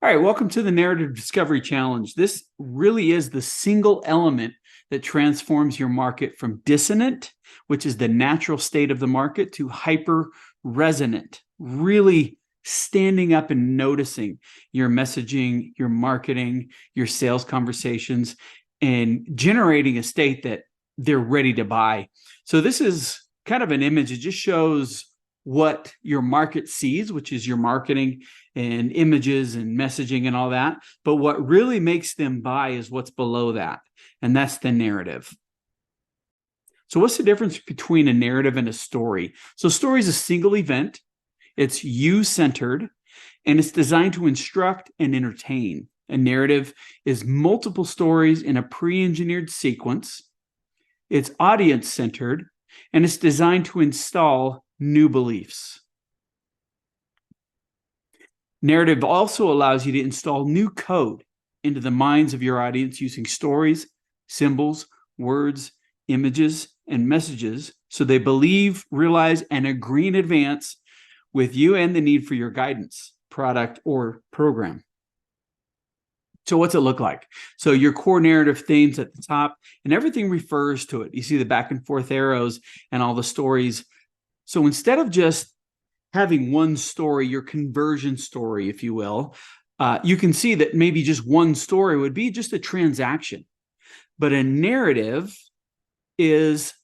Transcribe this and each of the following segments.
All right, welcome to the Narrative Discovery Challenge. This really is the single element that transforms your market from dissonant, which is the natural state of the market, to hyper-resonant, really standing up and noticing your messaging, your marketing, your sales conversations, and generating a state that they're ready to buy. So this is kind of an image. It just shows what your market sees, which is your marketing and images and messaging and all that. But what really makes them buy is what's below that, and that's the narrative. So what's the difference between a narrative and a story? So a story is a single event. It's you-centered, and it's designed to instruct and entertain. A narrative is multiple stories in a pre-engineered sequence. It's audience-centered, and it's designed to install new beliefs. Narrative also allows you to install new code into the minds of your audience using stories, symbols, words, images, and messages so they believe, realize, and agree in advance with you and the need for your guidance, product, or program. So what's it look like? So your core narrative themes at the top, and everything refers to it. You see the back and forth arrows and all the stories. So instead of just having one story, your conversion story, if you will, you can see that maybe just one story would be just a transaction. But a narrative is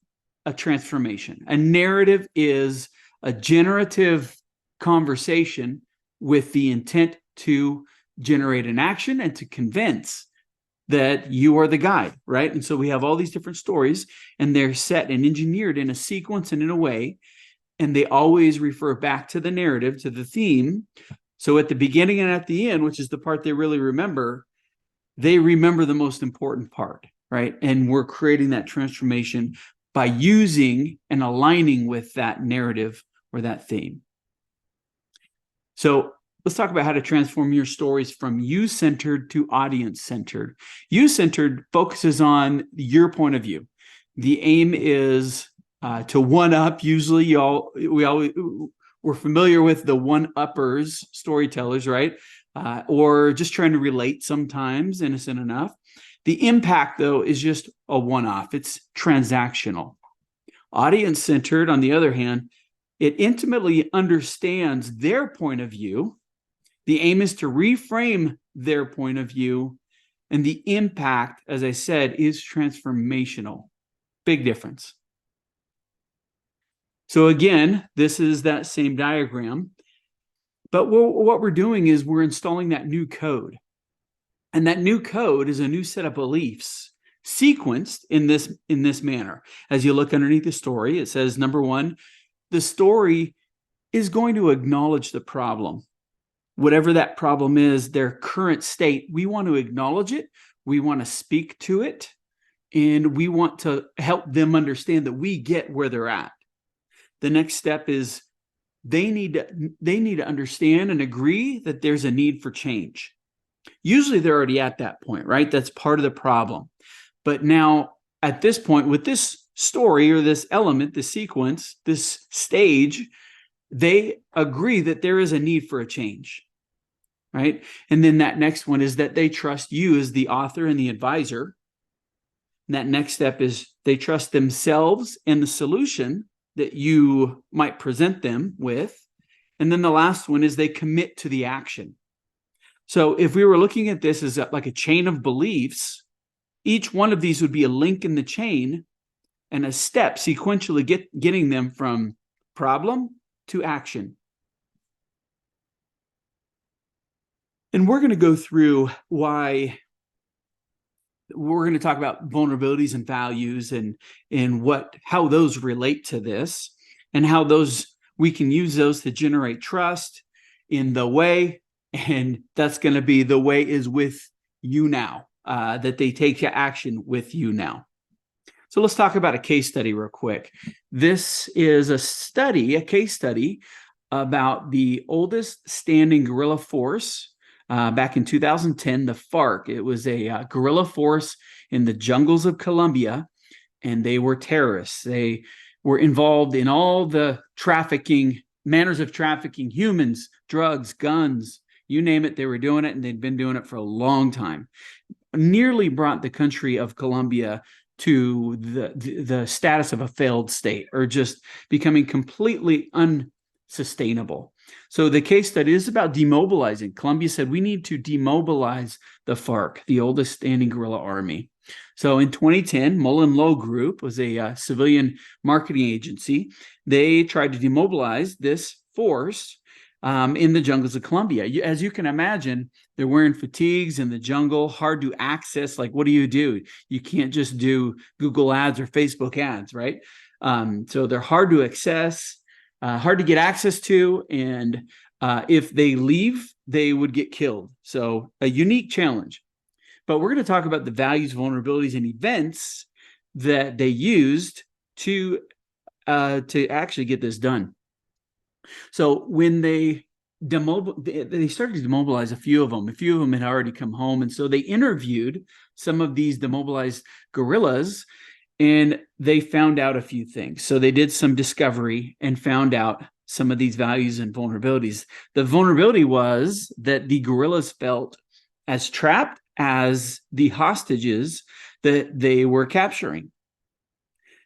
a transformation. A narrative is a generative conversation with the intent to generate an action and to convince that you are the guide, right? And so we have all these different stories, and they're set and engineered in a sequence and in a way, and they always refer back to the narrative, to the theme. So at the beginning and at the end, which is the part they really remember, they remember the most important part, right? And we're creating that transformation by using and aligning with that narrative or that theme. So let's talk about how to transform your stories from you-centered to audience-centered. You-centered focuses on your point of view. The aim is to one-up. Usually, we're familiar with the one-uppers, storytellers, right? Or just trying to relate sometimes, innocent enough. The impact, though, is just a one-off. It's transactional. Audience-centered, on the other hand, it intimately understands their point of view. The aim is to reframe their point of view, and the impact, as I said, is transformational. Big difference. So again, this is that same diagram, but what we're doing is we're installing that new code. And that new code is a new set of beliefs sequenced in this manner. As you look underneath the story, it says, number one, the story is going to acknowledge the problem. Whatever that problem is, their current state, we want to acknowledge it, we want to speak to it, and we want to help them understand that we get where they're at. The next step is they need to understand and agree that there's a need for change. Usually they're already at that point, right? That's part of the problem. But now at this point, with this story or this element, this sequence, this stage, they agree that there is a need for a change, right? And then that next one is that they trust you as the author and the advisor. And that next step is they trust themselves and the solution that you might present them with. And then the last one is they commit to the action. So if we were looking at this as like a chain of beliefs, each one of these would be a link in the chain and a step sequentially getting them from problem to action. And we're going to go through why we're going to talk about vulnerabilities and values and how those relate to this, and how we can use those to generate trust in the way. And that's going to be the way is with you now, that they take action with you now. So let's talk about a case study real quick. This is a case study about the oldest standing guerrilla force back in 2010, the FARC. It was a guerrilla force in the jungles of Colombia, and they were terrorists. They were involved in all the manners of trafficking, humans, drugs, guns, You name it, they were doing it, and they'd been doing it for a long time. Nearly brought the country of Colombia to the status of a failed state, or just becoming completely unsustainable. So the case study is about demobilizing. Colombia said, we need to demobilize the FARC, the oldest standing guerrilla army. So in 2010, Mullen Lowe Group was a civilian marketing agency. They tried to demobilize this force in the jungles of Colombia. As you can imagine, they're wearing fatigues in the jungle, hard to access. Like, what do? You can't just do Google ads or Facebook ads, right? So they're hard to access, hard to get access to, and if they leave, they would get killed. So a unique challenge. But we're going to talk about the values, vulnerabilities, and events that they used to actually get this done. So when they started to demobilize a few of them. A few of them had already come home, and so they interviewed some of these demobilized guerrillas, and they found out a few things. So they did some discovery and found out some of these values and vulnerabilities. The vulnerability was that the guerrillas felt as trapped as the hostages that they were capturing.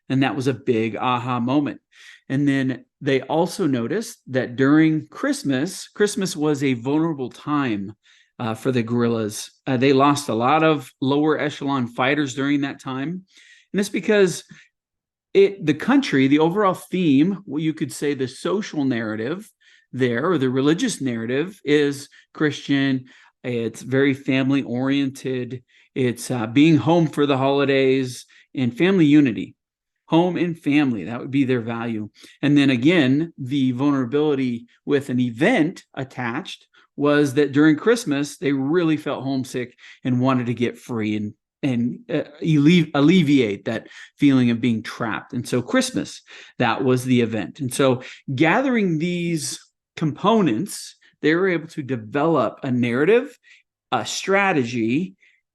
And that was a big aha moment. And then they also noticed that during Christmas was a vulnerable time for the guerrillas. They lost a lot of lower echelon fighters during that time. And it's because the country, the overall theme, well, you could say the social narrative there, or the religious narrative, is Christian. It's very family oriented. It's being home for the holidays and family unity. Home and family, that would be their value. And then again, the vulnerability with an event attached was that during Christmas, they really felt homesick and wanted to get free and alleviate that feeling of being trapped. And so Christmas, that was the event. And so gathering these components, they were able to develop a narrative, a strategy,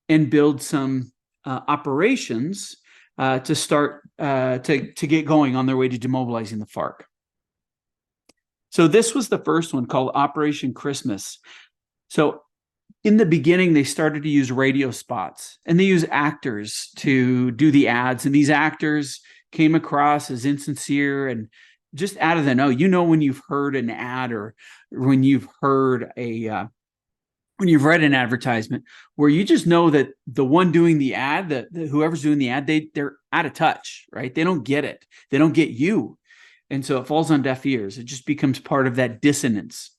and build some operations to start to get going on their way to demobilizing the FARC. So this was the first one, called Operation Christmas. So in the beginning, they started to use radio spots, and they use actors to do the ads. And these actors came across as insincere and just out of the know. You know, when you've heard an ad, or when you've heard when you've read an advertisement, where you just know that the one doing the ad, that whoever's doing the ad, they're out of touch, right? They don't get it. They don't get you. And so it falls on deaf ears. It just becomes part of that dissonance.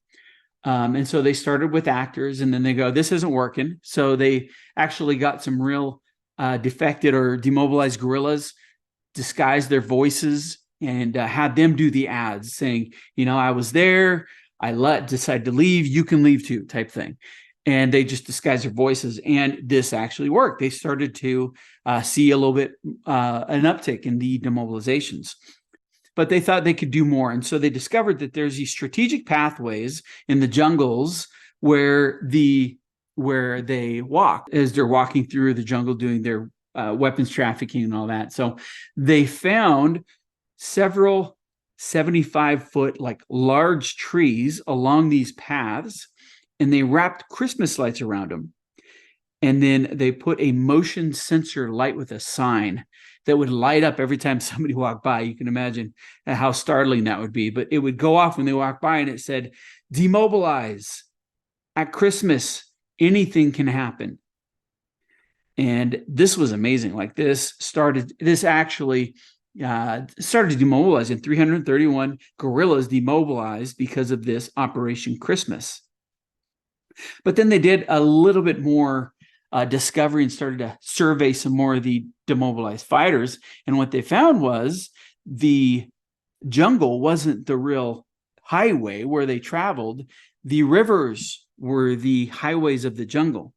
And so they started with actors, and then they go, this isn't working. So they actually got some real defected or demobilized guerrillas, disguised their voices, and had them do the ads saying, you know, I was there, I decided to leave, you can leave too, type thing. And they just disguised their voices, and this actually worked. They started to see a little bit an uptick in the demobilizations. But they thought they could do more. And so they discovered that there's these strategic pathways in the jungles where they walk as they're walking through the jungle doing their weapons trafficking and all that. So they found several 75-foot like large trees along these paths, and they wrapped Christmas lights around them. And then they put a motion sensor light with a sign that would light up every time somebody walked by. You can imagine how startling that would be. But it would go off when they walked by, and it said, demobilize. At Christmas, anything can happen. And this was amazing. Like this actually started to demobilize, and 331 guerrillas demobilized because of this Operation Christmas. But then they did a little bit more discovery and started to survey some more of the demobilized fighters. And what they found was the jungle wasn't the real highway where they traveled. The rivers were the highways of the jungle.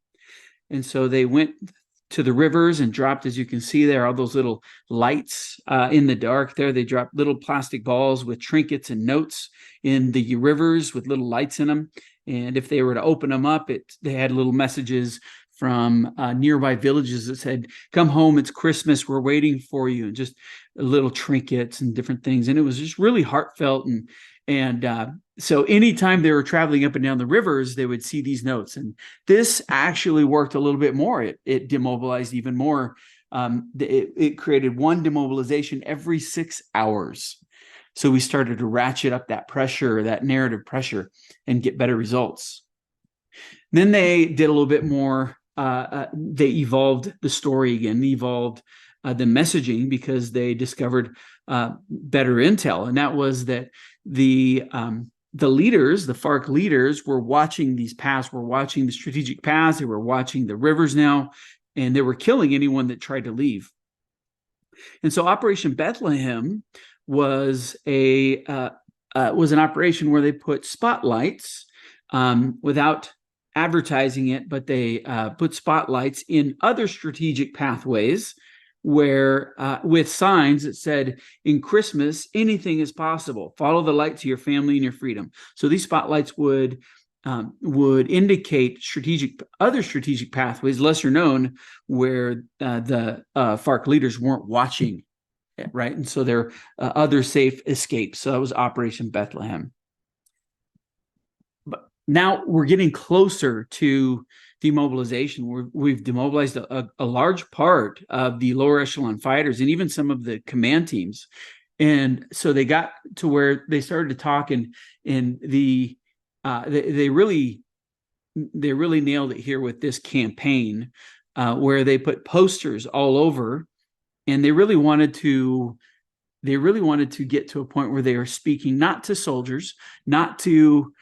And so they went to the rivers and dropped, as you can see there, all those little lights in the dark there. They dropped little plastic balls with trinkets and notes in the rivers with little lights in them. And if they were to open them up, they had little messages from nearby villages that said, come home, it's Christmas, we're waiting for you, and just little trinkets and different things. And it was just really heartfelt and so anytime they were traveling up and down the rivers, they would see these notes. And this actually worked a little bit more. It demobilized even more. It created one demobilization every 6 hours. So we started to ratchet up that pressure, that narrative pressure, and get better results. Then they did a little bit more. They evolved the story again, evolved the messaging, because they discovered better intel. And that was that the leaders, the FARC leaders, were watching these paths, were watching the strategic paths, they were watching the rivers now, and they were killing anyone that tried to leave. And so Operation Bethlehem was an operation where they put spotlights without advertising it, but they put spotlights in other strategic pathways where with signs that said, in Christmas, anything is possible. Follow the light to your family and your freedom. So these spotlights would indicate other strategic pathways, lesser known, where the FARC leaders weren't watching, right? And so there are other safe escapes. So that was Operation Bethlehem. But now we're getting closer to demobilization. We've demobilized a large part of the lower echelon fighters and even some of the command teams. And so they got to where they started to talk, and they really nailed it here with this campaign, where they put posters all over, and they really wanted to get to a point where they are speaking not to soldiers, not to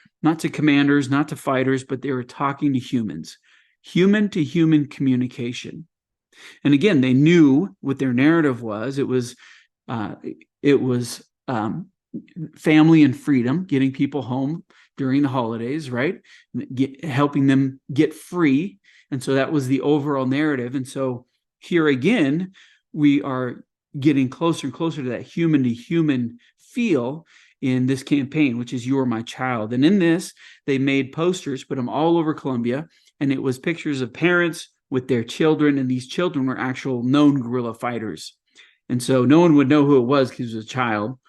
commanders, not to fighters, but they were talking to humans, human to human communication. And again, they knew what their narrative was. It was family and freedom, getting people home during the holidays, right? Helping them get free. And so that was the overall narrative. And so here again, we are getting closer and closer to that human to human feel in this campaign, which is "You Are My Child." And in this, they made posters, put them all over Colombia, and it was pictures of parents with their children, and these children were actual known guerrilla fighters. And so no one would know who it was because it was a child,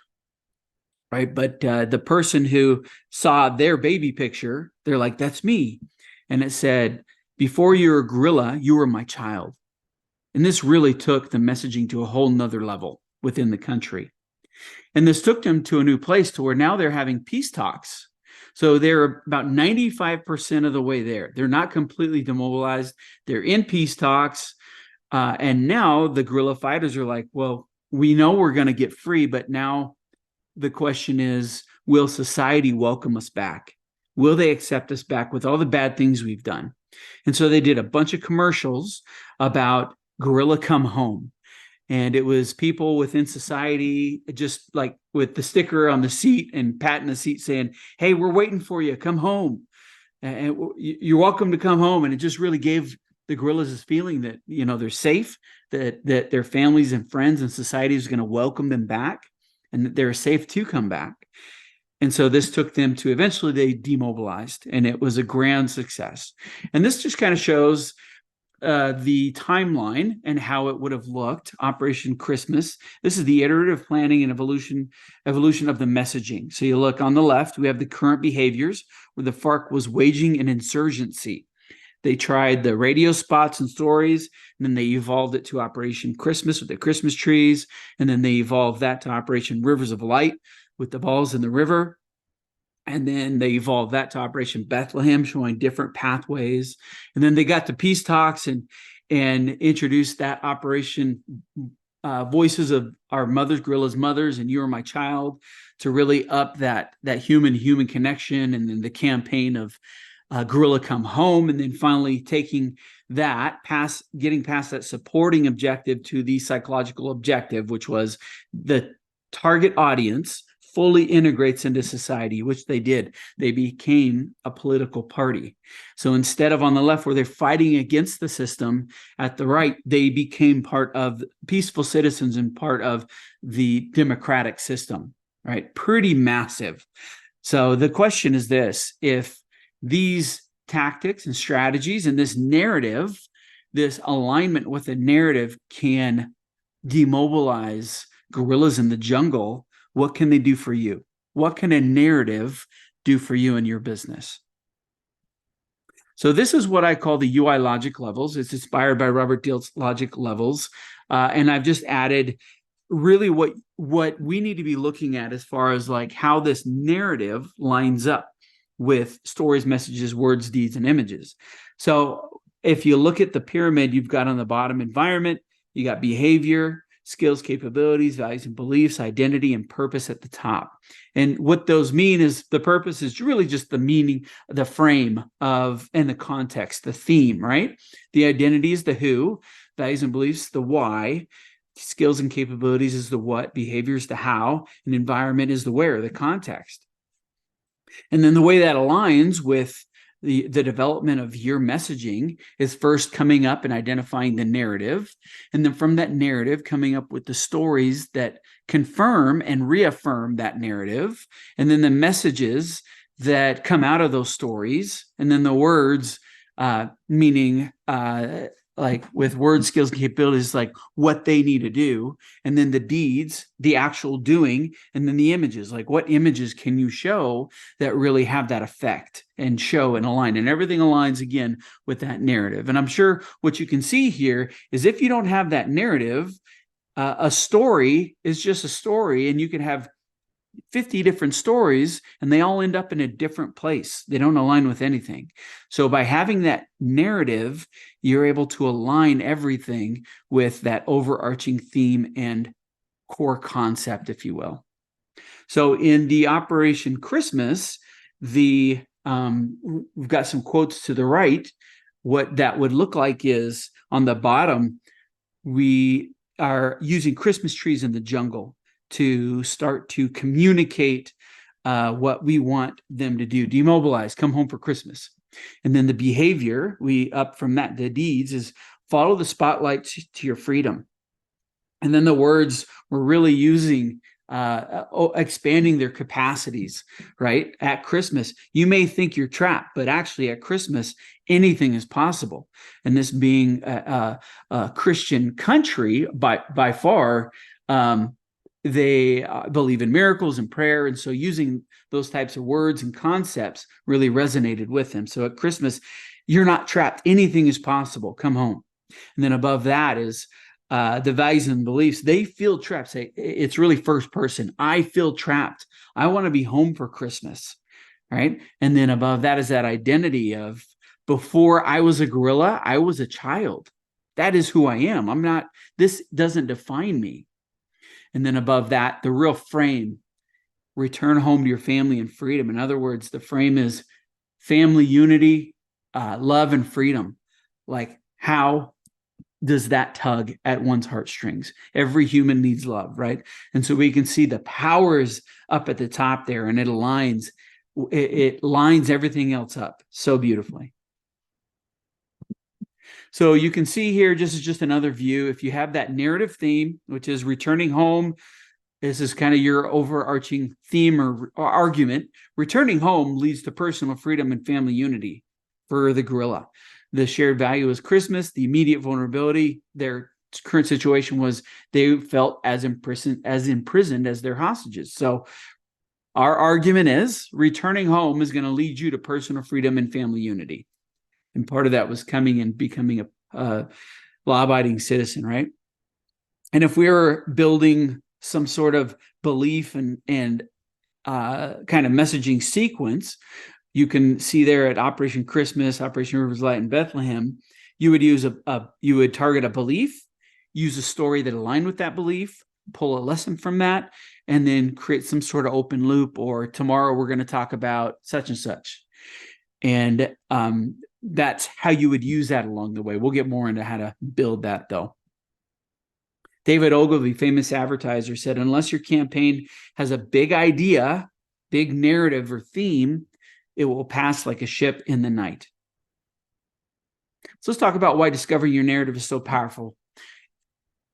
right? But the person who saw their baby picture, they're like, "That's me." And it said, "Before you're a guerrilla, you were my child." And this really took the messaging to a whole nother level within the country. And this took them to a new place, to where now they're having peace talks. So they're about 95% of the way there. They're not completely demobilized. They're in peace talks. And now the guerrilla fighters are like, well, we know we're going to get free, but now the question is, will society welcome us back? Will they accept us back with all the bad things we've done? And so they did a bunch of commercials about Guerrilla Come Home. And it was people within society, just like with the sticker on the seat and patting the seat saying, "Hey, we're waiting for you. Come home. And you're welcome to come home." And it just really gave the guerrillas this feeling that, they're safe, that their families and friends and society is going to welcome them back, and that they're safe to come back. And so this took them to, eventually they demobilized, and it was a grand success. And this just kind of shows the timeline and how it would have looked. Operation Christmas. This is the iterative planning and evolution of the messaging. So you look on the left, we have the current behaviors where the FARC was waging an insurgency. They tried the radio spots and stories, and then they evolved it to Operation Christmas with the Christmas trees, and then they evolved that to Operation Rivers of Light with the balls in the river. And then they evolved that to Operation Bethlehem, showing different pathways. And then they got to peace talks and introduced that Operation Voices of Our Mothers, Guerrillas Mothers, and You Are My Child, to really up that human connection. And then the campaign of Guerrilla Come Home. And then finally taking that, getting past that supporting objective to the psychological objective, which was the target audience fully integrates into society, which they did. They became a political party. So instead of on the left where they're fighting against the system, at the right, they became part of peaceful citizens and part of the democratic system, right? Pretty massive. So the question is this: if these tactics and strategies and this narrative, this alignment with the narrative can demobilize guerrillas in the jungle, what can they do for you? What can a narrative do for you and your business. So this is what I call the UI logic levels. It's inspired by Robert Dilt's logic levels. And I've just added really what we need to be looking at as far as like how this narrative lines up with stories, messages, words, deeds, and images. So if you look at the pyramid, you've got on the bottom environment, you got behavior, skills, capabilities, values and beliefs, identity, and purpose at the top. And what those mean is the purpose is really just the meaning, the frame of, and the context, the theme, right? The identity is the who, values and beliefs, the why, skills and capabilities is the what, behavior is the how, and environment is the where, the context. And then the way that aligns with the development of your messaging is first coming up and identifying the narrative. And then from that narrative, coming up with the stories that confirm and reaffirm that narrative. And then the messages that come out of those stories. And then the words, meaning like with word skills and capabilities, like what they need to do. And then the deeds, the actual doing, and then the images, like what images can you show that really have that effect and show and align, and everything aligns again with that narrative. And I'm sure what you can see here is if you don't have that narrative, a story is just a story, and you can have 50 different stories and they all end up in a different place. They don't align with anything. So by having that narrative, you're able to align everything with that overarching theme and core concept, if you will. So in the Operation Christmas, we've got some quotes to the right. What that would look like is on the bottom, we are using Christmas trees in the jungle to start to communicate what we want them to do. Demobilize, come home for Christmas. And then the behavior, up from that, the deeds is follow the spotlight to your freedom. And then the words, we're really using, expanding their capacities, right? At Christmas, you may think you're trapped, but actually at Christmas, anything is possible. And this being a Christian country by far, they believe in miracles and prayer. And so using those types of words and concepts really resonated with them. So at Christmas, you're not trapped. Anything is possible. Come home. And then above that is the values and beliefs. They feel trapped. Say, it's really first person. I feel trapped. I want to be home for Christmas. Right. And then above that is that identity of before I was a gorilla, I was a child. That is who I am. I'm not, this doesn't define me. And then above that, the real frame, return home to your family and freedom. In other words, the frame is family unity, love and freedom. Like how does that tug at one's heartstrings? Every human needs love, right? And so we can see the powers up at the top there, and it aligns, it lines everything else up so beautifully. So you can see here, this is just another view. If you have that narrative theme, which is returning home, this is kind of your overarching theme or argument. Returning home leads to personal freedom and family unity for the gorilla. The shared value is Christmas. The immediate vulnerability, their current situation was they felt as imprisoned as their hostages. So our argument is returning home is going to lead you to personal freedom and family unity. And part of that was coming and becoming a law-abiding citizen, right? And if we were building some sort of belief and kind of messaging sequence, you can see there at Operation Christmas, Operation Rivers Light in Bethlehem, you would use you would target a belief, use a story that aligned with that belief, pull a lesson from that, and then create some sort of open loop. Or tomorrow we're going to talk about such and such. And that's how you would use that along the way. We'll get more into how to build that, though. David Ogilvy, famous advertiser, said, unless your campaign has a big idea, big narrative or theme, it will pass like a ship in the night. So let's talk about why discovering your narrative is so powerful.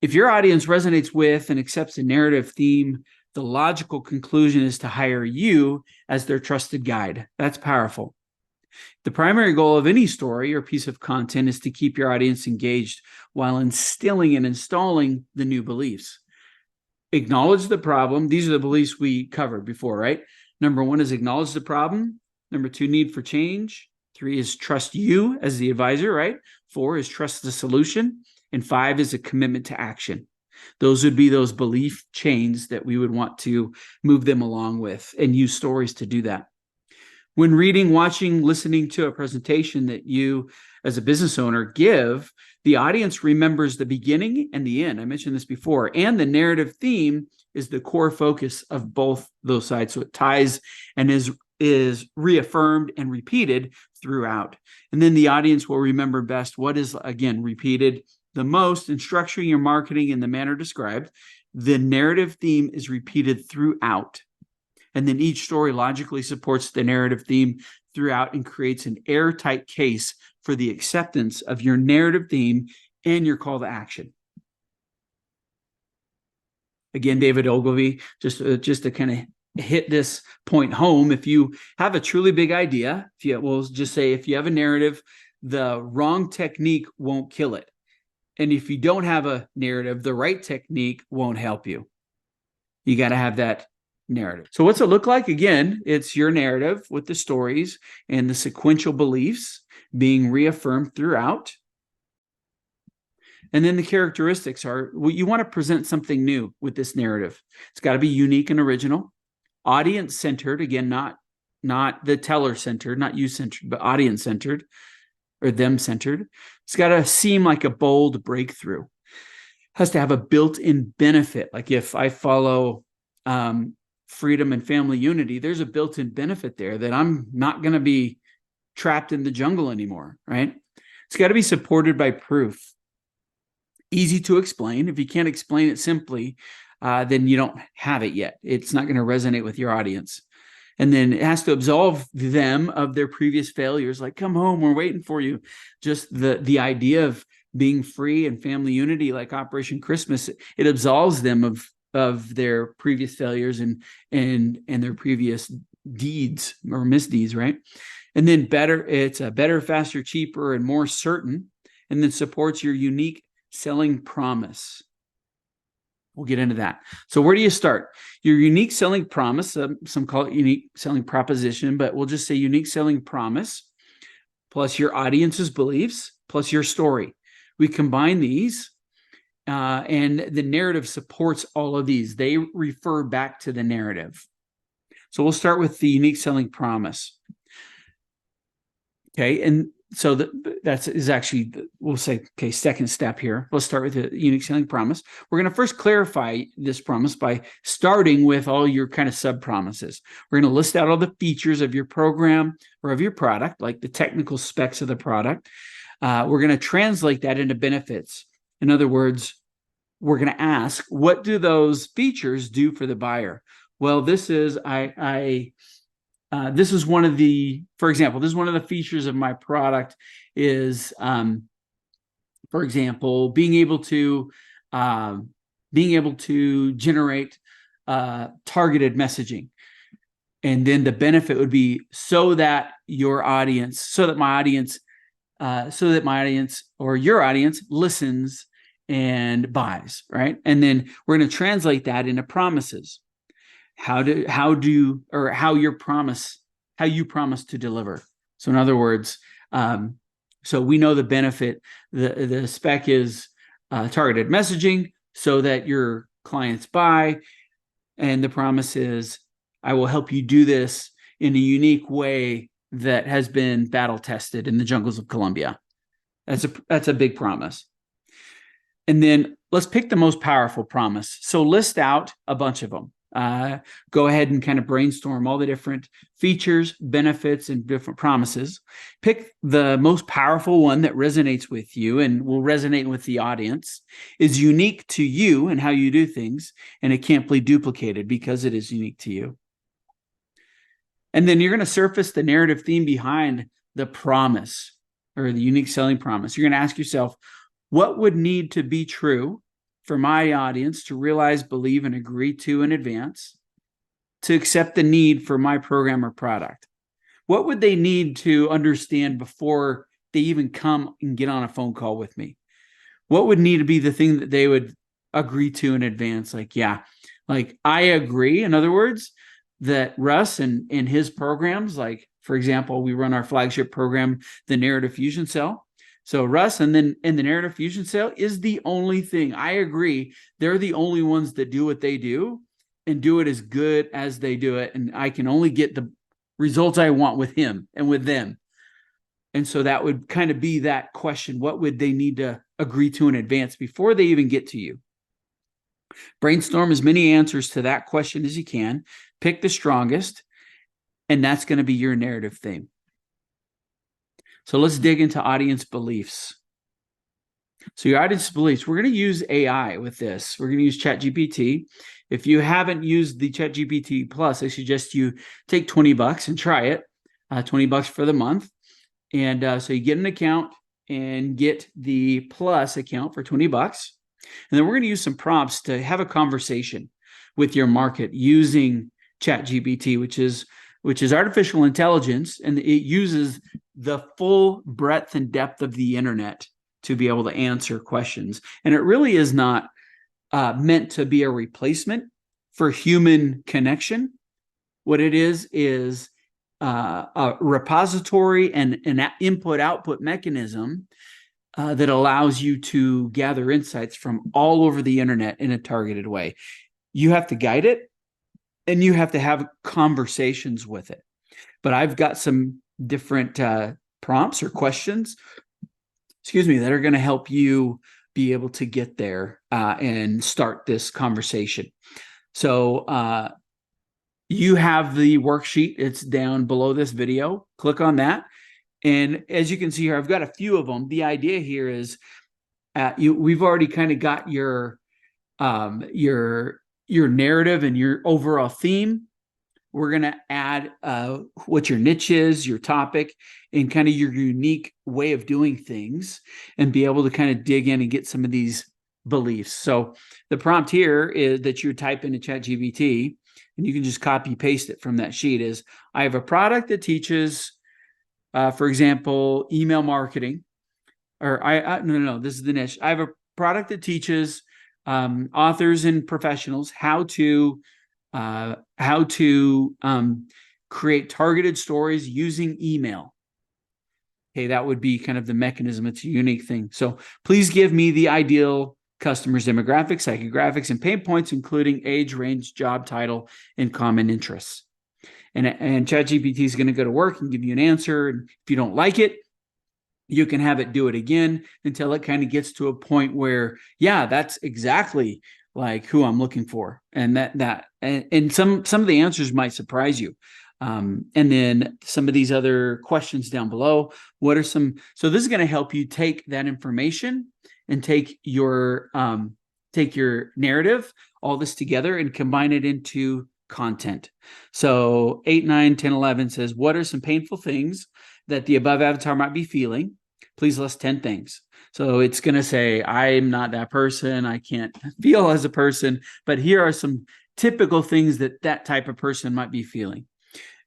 If your audience resonates with and accepts a narrative theme, the logical conclusion is to hire you as their trusted guide. That's powerful. The primary goal of any story or piece of content is to keep your audience engaged while instilling and installing the new beliefs. Acknowledge the problem. These are the beliefs we covered before, right? Number 1 is acknowledge the problem. Number 2, need for change. 3 is trust you as the advisor, right? 4 is trust the solution. And 5 is a commitment to action. Those would be those belief chains that we would want to move them along with and use stories to do that. When reading, watching, listening to a presentation that you as a business owner give, the audience remembers the beginning and the end. I mentioned this before. And the narrative theme is the core focus of both those sides. So it ties and is reaffirmed and repeated throughout. And then the audience will remember best what is, again, repeated the most in structuring your marketing in the manner described. The narrative theme is repeated throughout. And then each story logically supports the narrative theme throughout and creates an airtight case for the acceptance of your narrative theme and your call to action. Again, David Ogilvy, just to kind of hit this point home, if you have a truly big idea, we'll just say if you have a narrative, the wrong technique won't kill it. And if you don't have a narrative, the right technique won't help you. You got to have that narrative. So what's it look like? Again, it's your narrative with the stories and the sequential beliefs being reaffirmed throughout. And then the characteristics are, you want to present something new with this narrative. It's got to be unique and original, audience-centered, again, not the teller-centered, not you-centered, but audience-centered or them-centered. It's got to seem like a bold breakthrough. It has to have a built-in benefit. Like if I follow freedom and family unity, there's a built-in benefit there that I'm not going to be trapped in the jungle anymore, right? It's got to be supported by proof. Easy to explain. If you can't explain it simply, then you don't have it yet. It's not going to resonate with your audience. And then it has to absolve them of their previous failures. Like, come home, we're waiting for you. Just the idea of being free and family unity, like Operation Christmas, it absolves them of their previous failures and their previous deeds or misdeeds, right? And then it's a better, faster, cheaper, and more certain, and then supports your unique selling promise. We'll get into that. So where do you start? Your unique selling promise, some call it unique selling proposition, but we'll just say unique selling promise, plus your audience's beliefs, plus your story. We combine these, and the narrative supports all of these. They refer back to the narrative. So we'll start with the unique selling promise. Okay, and so that is actually, we'll say, okay, second step here. Let's start with the unique selling promise. We're going to first clarify this promise by starting with all your kind of sub-promises. We're going to list out all the features of your program or of your product, like the technical specs of the product. We're going to translate that into benefits. In other words, we're going to ask, what do those features do for the buyer? Well, this is this is one of the, for example, this is one of the features of my product is, for example, being able to generate targeted messaging. And then the benefit would be so that my audience or your audience listens and buys, right? And then we're going to translate that into promises. How you promise to deliver. So in other words, so we know the benefit, the spec is targeted messaging so that your clients buy. And the promise is, I will help you do this in a unique way that has been battle tested in the jungles of Colombia. That's a big promise. And then let's pick the most powerful promise. So list out a bunch of them. Go ahead and kind of brainstorm all the different features, benefits, and different promises. Pick the most powerful one that resonates with you and will resonate with the audience, is unique to you and how you do things, and it can't be duplicated because it is unique to you. And then you're going to surface the narrative theme behind the promise or the unique selling promise. You're going to ask yourself, what would need to be true for my audience to realize, believe, and agree to in advance to accept the need for my program or product? What would they need to understand before they even come and get on a phone call with me? What would need to be the thing that they would agree to in advance? Like, yeah, like I agree. In other words, that Russ and in his programs, like, for example, we run our flagship program, the Narrative Fusion Cell. So Russ and then in the Narrative Fusion Cell is the only thing. I agree. They're the only ones that do what they do and do it as good as they do it. And I can only get the results I want with him and with them. And so that would kind of be that question. What would they need to agree to in advance before they even get to you? Brainstorm as many answers to that question as you can. Pick the strongest, and that's going to be your narrative theme. So let's dig into audience beliefs. So your audience beliefs, we're going to use AI with this. We're going to use ChatGPT. If you haven't used the ChatGPT Plus, I suggest you take $20 and try it. $20 for the month. And so you get an account and get the Plus account for $20. And then we're going to use some prompts to have a conversation with your market using ChatGPT, which is artificial intelligence, and it uses the full breadth and depth of the internet to be able to answer questions. And it really is not meant to be a replacement for human connection. What it is a repository and an input-output mechanism that allows you to gather insights from all over the internet in a targeted way. You have to guide it, and you have to have conversations with it. But I've got some different prompts or questions, that are going to help you be able to get there and start this conversation. So you have the worksheet. It's down below this video. Click on that. And as you can see here, I've got a few of them. The idea here is we've already kind of got your narrative and your overall theme. We're going to add what your niche is, your topic, and kind of your unique way of doing things, and be able to kind of dig in and get some of these beliefs. So the prompt here is that you type into ChatGPT, and you can just copy paste it from that sheet, is I have a product that teaches, for example, email marketing, or no, this is the niche. I have a product that teaches authors and professionals how to create targeted stories using email. Okay, that would be kind of the mechanism. It's a unique thing. So please give me the ideal customers' demographics, psychographics, and pain points, including age, range, job title, and common interests. And ChatGPT is going to go to work and give you an answer. And if you don't like it, you can have it do it again until it kind of gets to a point where, yeah, that's exactly like who I'm looking for. And and some of the answers might surprise you. And then some of these other questions down below, so this is going to help you take that information and take your narrative, all this together, and combine it into content. So 8, 9, 10, 11 says, what are some painful things that the above avatar might be feeling? Please list 10 things. So it's going to say, I'm not that person. I can't feel as a person, but here are some typical things that type of person might be feeling.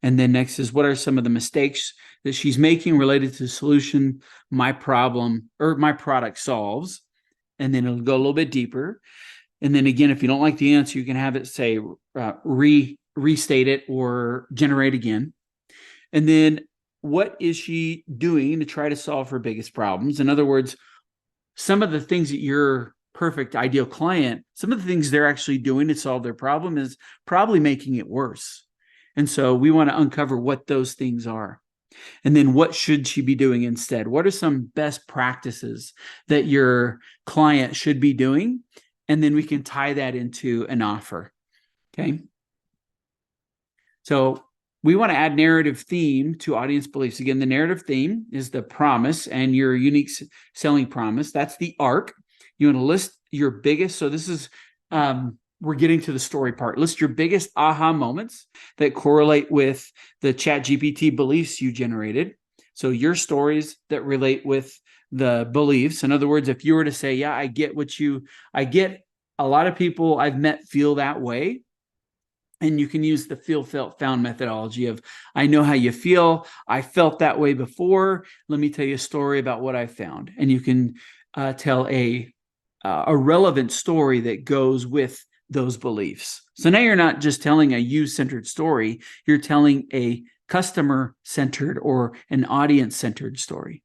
And then next is, what are some of the mistakes that she's making related to the solution my problem or my product solves? And then it'll go a little bit deeper. And then again, if you don't like the answer, you can have it say restate it or generate again. And then, what is she doing to try to solve her biggest problems? In other words, some of the things that your perfect ideal client, some of the things they're actually doing to solve their problem is probably making it worse. And so we want to uncover what those things are. And then, what should she be doing instead? What are some best practices that your client should be doing? And then we can tie that into an offer. Okay. So we want to add narrative theme to audience beliefs. Again, the narrative theme is the promise and your unique selling promise. That's the arc. You want to list your biggest. So this is, we're getting to the story part. List your biggest aha moments that correlate with the ChatGPT beliefs you generated. So your stories that relate with the beliefs. In other words, if you were to say, yeah, I get a lot of people I've met feel that way. And you can use the feel, felt, found methodology of, I know how you feel. I felt that way before. Let me tell you a story about what I found. And you can tell a relevant story that goes with those beliefs. So now you're not just telling a you-centered story, you're telling a customer-centered or an audience-centered story.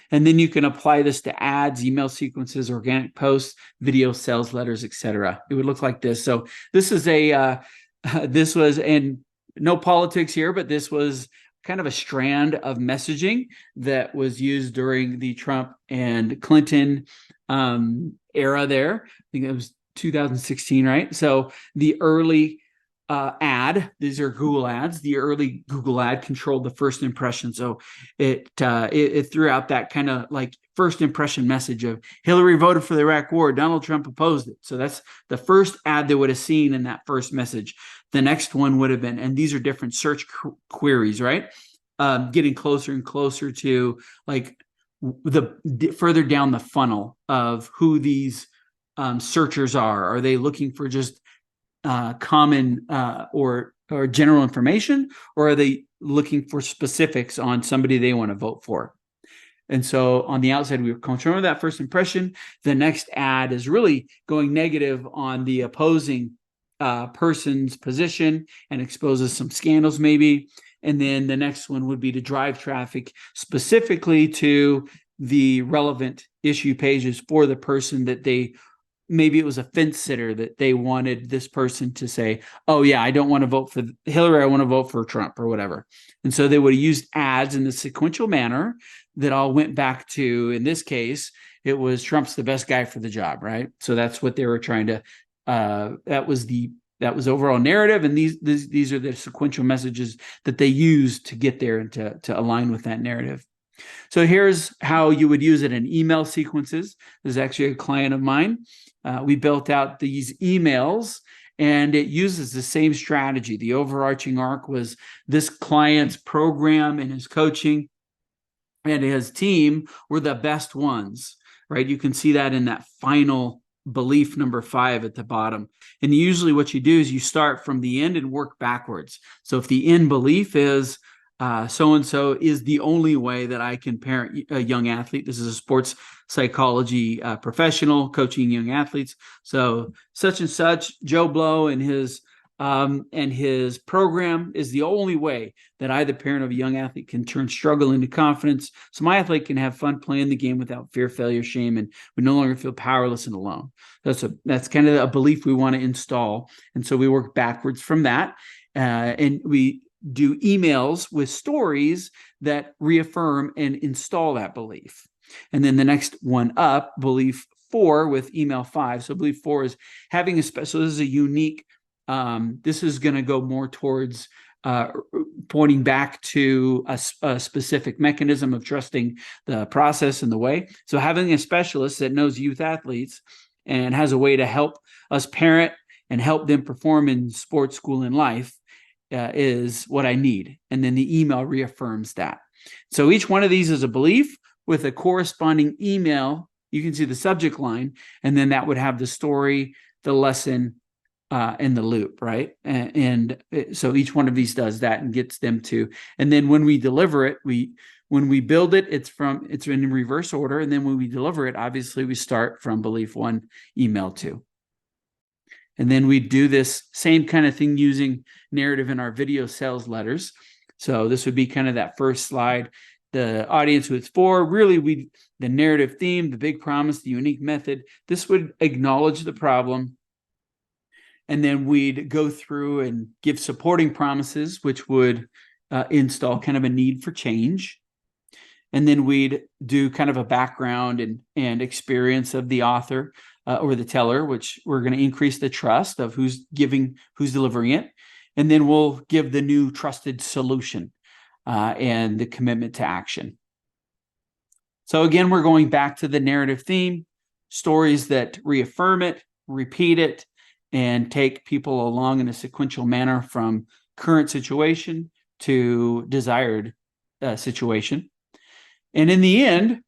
And then you can apply this to ads, email sequences, organic posts, video sales letters, etc. It would look like this. So this is this was, and no politics here, but this was kind of a strand of messaging that was used during the Trump and Clinton era there. I think it was 2016, right? So the early ad, these are Google ads. The early Google ad controlled the first impression. So it threw out that kind of like first impression message of Hillary voted for the Iraq war, Donald Trump opposed it. So that's the first ad they would have seen in that first message. The next one would have been, and these are different search queries, right? Getting closer and closer to like the further down the funnel of who these searchers are. Are they looking for just common or general information, or are they looking for specifics on somebody they want to vote for? And so on the outside, we were controlling that first impression. The next ad is really going negative on the opposing person's position and exposes some scandals maybe. And then the next one would be to drive traffic specifically to the relevant issue pages for the person that they, maybe it was a fence sitter that they wanted this person to say, oh yeah, I don't want to vote for Hillary, I want to vote for Trump or whatever. And so they would have used ads in the sequential manner that all went back to, in this case, it was Trump's the best guy for the job, right? So that's what they were trying to, that was overall narrative. And these are the sequential messages that they used to get there and to align with that narrative. So here's how you would use it in email sequences. This is actually a client of mine. We built out these emails, and it uses the same strategy. The overarching arc was this client's program and his coaching and his team were the best ones, right? You can see that in that final belief number 5 at the bottom. And usually what you do is you start from the end and work backwards. So if the end belief is so-and-so is the only way that I can parent a young athlete. This is a sports psychology professional coaching young athletes. So such and such, Joe Blow and his program is the only way that I, the parent of a young athlete, can turn struggle into confidence. So my athlete can have fun playing the game without fear, failure, shame, and we no longer feel powerless and alone. That's kind of a belief we want to install. And so we work backwards from that. And we do emails with stories that reaffirm and install that belief. And then the next one up, belief 4 with email 5. So belief 4 is having a special, so this is a unique, this is going to go more towards pointing back to a specific mechanism of trusting the process and the way. So having a specialist that knows youth athletes and has a way to help us parent and help them perform in sports, school, and life is what I need. And then the email reaffirms that. So each one of these is a belief with a corresponding email. You can see the subject line, and then that would have the story, the lesson, and the loop, right? And so each one of these does that and gets them to, and then when we deliver it, when we build it, it's in reverse order. And then when we deliver it, obviously we start from belief 1, email 2. And then we do this same kind of thing using narrative in our video sales letters. So this would be kind of that first slide. The audience who it's for, really the narrative theme, the big promise, the unique method. This would acknowledge the problem. And then we'd go through and give supporting promises, which would install kind of a need for change. And then we'd do kind of a background and experience of the author or the teller, which we're going to increase the trust of who's delivering it. And then we'll give the new trusted solution and the commitment to action. So again, we're going back to the narrative theme, stories that reaffirm it, repeat it, and take people along in a sequential manner from current situation to desired situation. And in the end,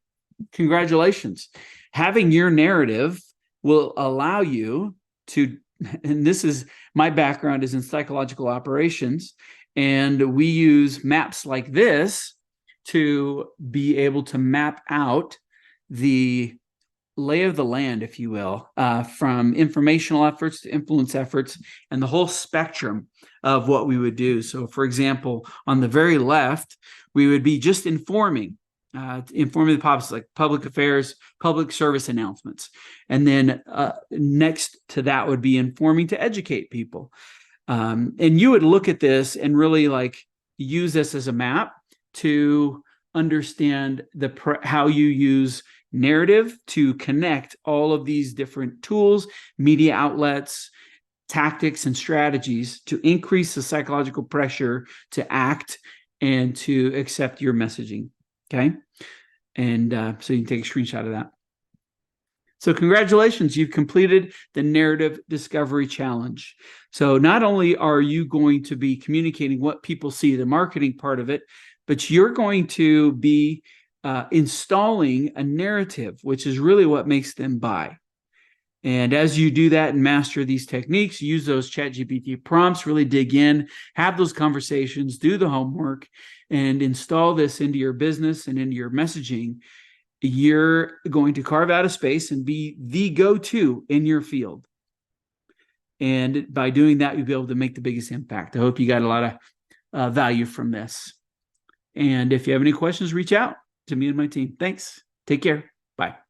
congratulations. Having your narrative will allow you to, and this is, my background is in psychological operations, and we use maps like this to be able to map out the lay of the land, if you will, from informational efforts to influence efforts and the whole spectrum of what we would do. So, for example, on the very left, we would be just informing the populace, like public affairs, public service announcements. And then next to that would be informing to educate people. And you would look at this and really like use this as a map to understand how you use narrative to connect all of these different tools, media outlets, tactics, and strategies to increase the psychological pressure to act and to accept your messaging. Okay. And so you can take a screenshot of that. So congratulations, you've completed the Narrative Discovery Challenge. So not only are you going to be communicating what people see, the marketing part of it, but you're going to be installing a narrative, which is really what makes them buy. And as you do that and master these techniques, use those ChatGPT prompts, really dig in, have those conversations, do the homework, and install this into your business and into your messaging, you're going to carve out a space and be the go-to in your field. And by doing that, you'll be able to make the biggest impact. I hope you got a lot of value from this. And if you have any questions, reach out to me and my team. Thanks. Take care. Bye.